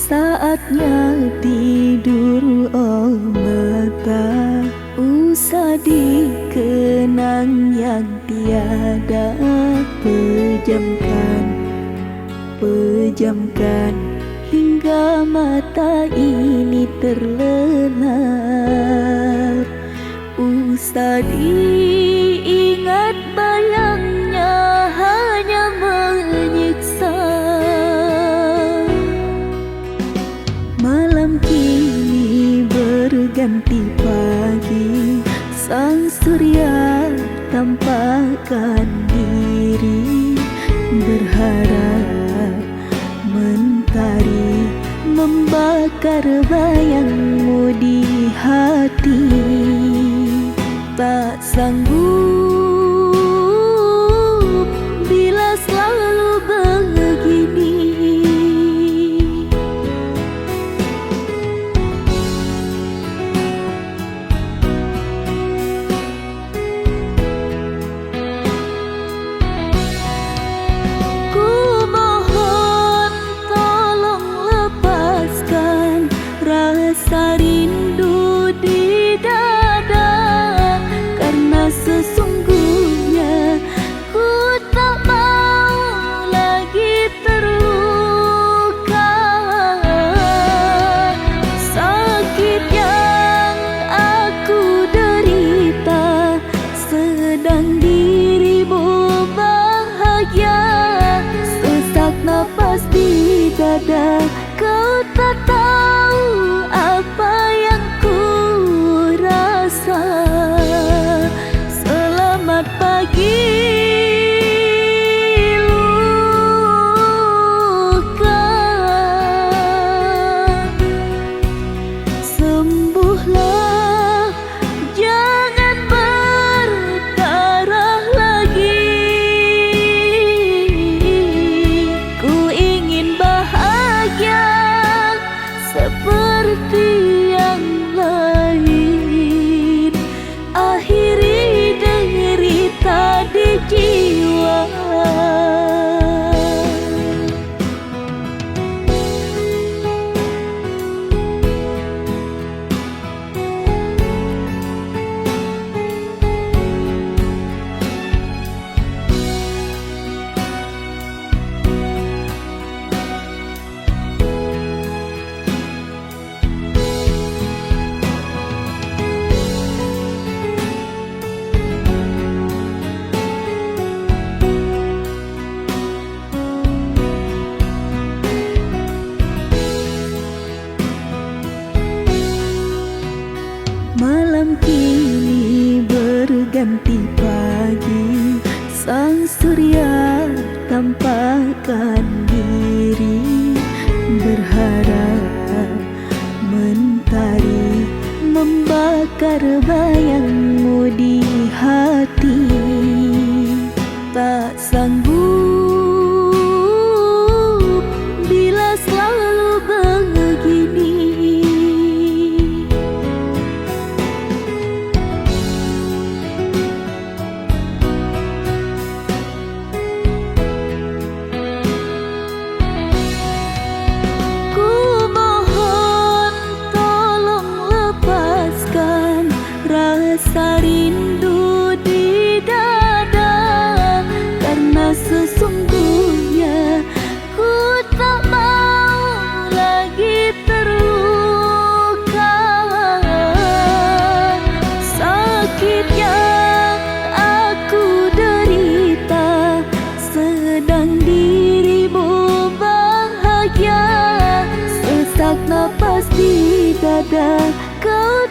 Saatnya tidur, oh mata, usah dikenang yang tiada. Pejamkan hingga mata ini terlelap. Usah diingat bayangnya hanya menyiksa. Malam kini berganti pagi, sang surya tampakkan diri, berharap mentari membakar bayangmu di hati. Tak sanggup bila selalu begini. Ku mohon tolong lepaskan rasa rindu di dada, karena sesungguhnya ku tak mau lagi terluka. Sakit yang aku derita, sedang dirimu bahagia. Sesak napas di dada, kau tak tahu apa yang ku rasa. Selamat pagi luka, sembuhlah, jangan berdarah lagi. Ku ingin bahagia seperti yang lain, akhiri derita di jiwa. Malam kini berganti pagi, sang surya tampakkan diri, berharap mentari membakar bayangmu di hati. Tak sanggup bila selalu begini. Ku mohon tolong lepaskan rasa rindu di dada, karena sesungguhnya ku tak mau lagi terluka. Sakit yang aku derita, sedang dirimu bahagia. Sesak napas di dada, kau